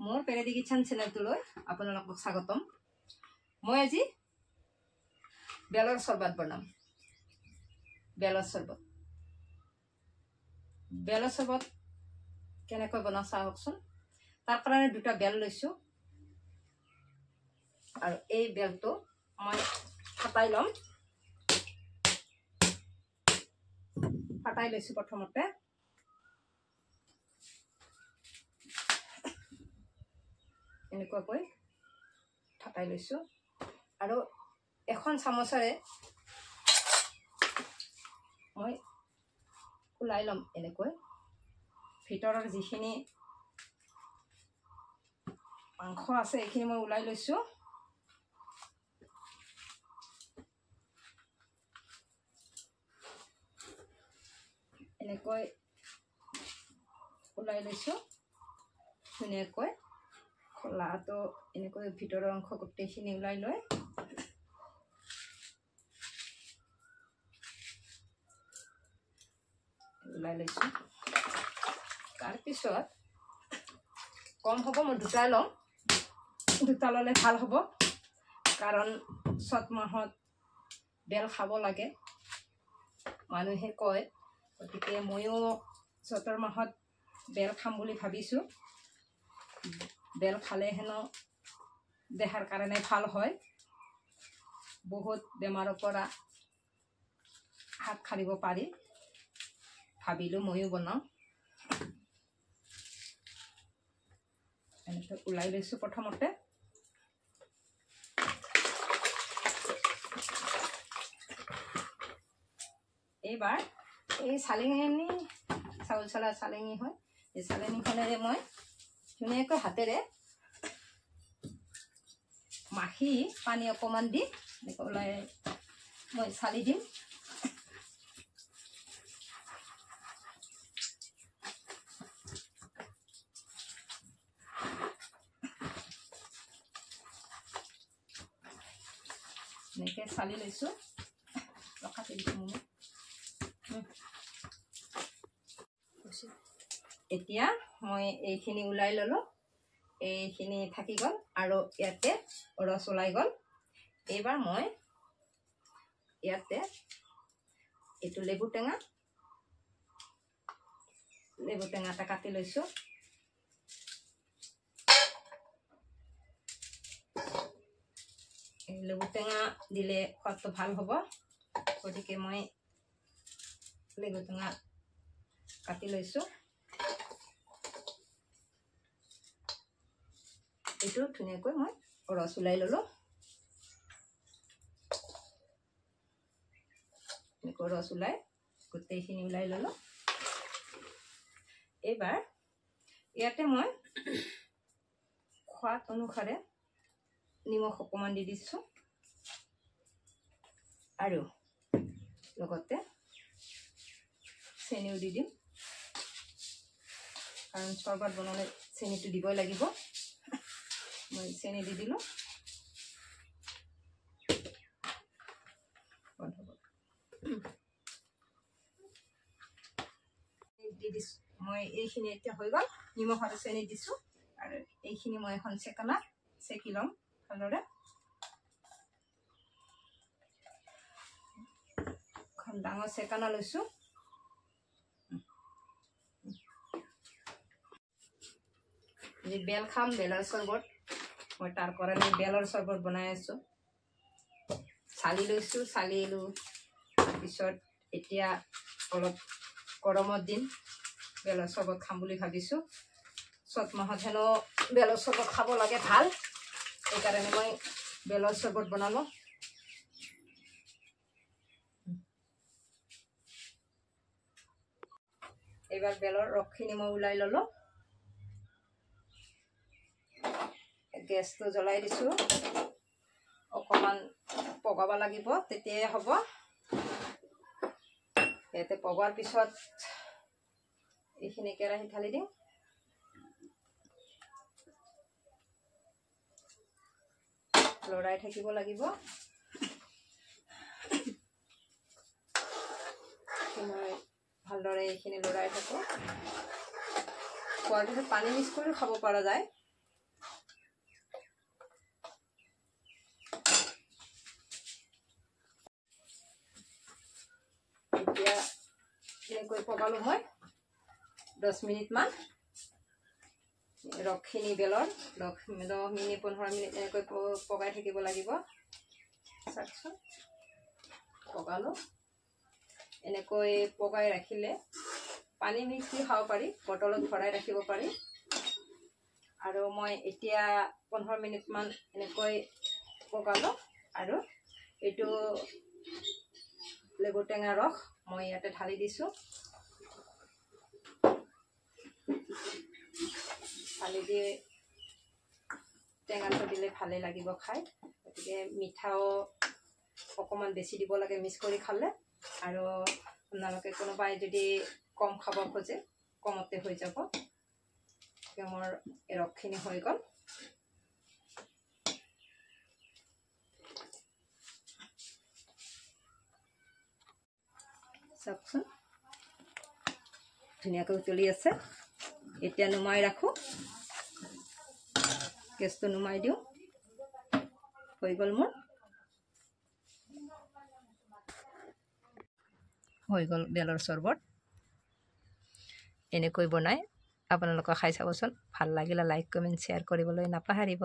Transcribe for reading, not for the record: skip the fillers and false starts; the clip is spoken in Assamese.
মোৰ পেৰেডি কিচেন চেনেলটোলৈ আপোনালোকক স্বাগতম। মই আজি বেলৰ চৰবত বনাম। বেলৰ চৰবত কেনেকৈ বনাওঁ চাওকচোন। তাৰ কাৰণে দুটা বেল লৈছোঁ আৰু এই বেলটো মই ফাটাই ল'ম। ফাটাই লৈছোঁ প্ৰথমতে। এনেকুৱাকৈ ফাটাই লৈছোঁ আৰু এখন চামুচেৰে মই ওলাই ল'ম। এনেকৈ ভিতৰৰ যিখিনি মাংস আছে এইখিনি মই ওলাই লৈছোঁ। এনেকৈ ওলাই লৈছোঁ ধুনীয়াকৈ। খোলাটো এনেকৈ ভিতৰৰ অংশ গোটেইখিনি ওলাই লৈ লৈছোঁ। তাৰপিছত কম হ'ব, মই দুটা ল'ম। দুটা ল'লে ভাল হ'ব, কাৰণ চ'ত মাহত বেল খাব লাগে মানুহে কয়। গতিকে ময়ো চ'তৰ মাহত বেল খাম বুলি ভাবিছোঁ। বেল খালে হেনো দেহাৰ কাৰণে ভাল হয়, বহুত বেমাৰৰ পৰা হাত সাৰিব পাৰি। ভাবিলোঁ ময়ো বনাওঁ। এনেকৈ ওলাই লৈছোঁ প্ৰথমতে। এইবাৰ এই চালেঙি, চাউল চলা চালেঙি হয়, এই চালেঙিখনেৰে মই ধুনীয়াকৈ হাতেৰে মাখি পানী অকণমান দি এনেকৈ ওলাই মই চালি দিম। এনেকৈ চালি লৈছোঁ। ৰখাতে দিছোঁ। এতিয়া মই এইখিনি ওলাই ল'লোঁ। এইখিনি থাকি গ'ল আৰু ইয়াতে ৰস ওলাই গ'ল। এইবাৰ মই ইয়াতে এইটো লেবু টেঙা এটা কাটি লৈছোঁ। লেবু টেঙা দিলে সোৱাদটো ভাল হ'ব, গতিকে মই লেবু টেঙা কাটি লৈছোঁ। এইটো ধুনীয়াকৈ মই ৰস ওলাই ল'লোঁ। এনেকৈ ৰস ওলাই গোটেইখিনি ওলাই ল'লোঁ। এইবাৰ ইয়াতে মই সোৱাদ অনুসাৰে নিমখ অকণমান দি দিছোঁ আৰু লগতে চেনিও দি দিম, কাৰণ চৰবত বনালে চেনিটো দিবই লাগিব। মই চেনি দি দিলোঁ। দি দিছোঁ মই এইখিনি। এতিয়া হৈ গ'ল। নিমখ আৰু চেনি দিছোঁ আৰু এইখিনি মই এখন চেকনাত চেকি ল'ম ভালদৰে। এখন ডাঙৰ চেকনা লৈছোঁ। যে বেল খাম, বেলৰ চৰবত, মই তাৰ কাৰণে বেলৰ চৰবত বনাই আছোঁ। চালি লৈছোঁ, চালিলোঁ। তাৰপিছত এতিয়া অলপ গৰমৰ দিন, বেলৰ চৰবত খাম বুলি ভাবিছোঁ। চ'ত মাহত হেনো বেলৰ চৰবত খাব লাগে, ভাল। সেইকাৰণে মই বেলৰ চৰবত বনালোঁ। এইবাৰ বেলৰ ৰসখিনি মই ওলাই ল'লোঁ। গেছটো জ্বলাই দিছোঁ। অকণমান পগাব লাগিব, তেতিয়াই হ'ব। ইয়াতে পগোৱাৰ পিছত এইখিনি কেৰাহীত ঢালি দিম। লৰাই থাকিব লাগিব। মই ভালদৰে এইখিনি লৰাই থাকোঁ। খোৱাৰ পিছত পানী মিক্স কৰি খাব পৰা যায়। এনেকৈ পগালোঁ মই 10 মিনিটমান ৰসখিনি বেলৰ 10 মিনিট 15 মিনিট এনেকৈ পগাই থাকিব লাগিব চাওকচোন পগালোঁ এনেকৈ পগাই ৰাখিলে পানী মিক্স দি খাব পাৰি বটলত ভৰাই ৰাখিব পাৰি আৰু মই এতিয়া 15 মিনিটমান এনেকৈ পগালোঁ আৰু এইটো লেবু টেঙা ৰস মই ইয়াতে ঢালি দিছোঁ ঢালি দি টেঙাটো দিলে ভালে লাগিব খাই গতিকে মিঠাও অকণমান বেছি দিব লাগে মিক্স কৰি খালে আৰু আপোনালোকে কোনোবাই যদি কম খাব খোজে কমতে হৈ যাব মোৰ এই ৰসখিনি হৈ গ'ল চাওকচোন ধুনীয়াকৈ উতলি আছে এতিয়া নুমাই ৰাখোঁ গেছটো নুমাই দিওঁ হৈ গ'ল মোৰ হৈ গ'ল বেলৰ চৰবত এনেকৈ বনাই আপোনালোকে খাই চাবচোন ভাল লাগিলে লাইক কমেণ্ট শ্বেয়াৰ কৰিবলৈ নাপাহৰিব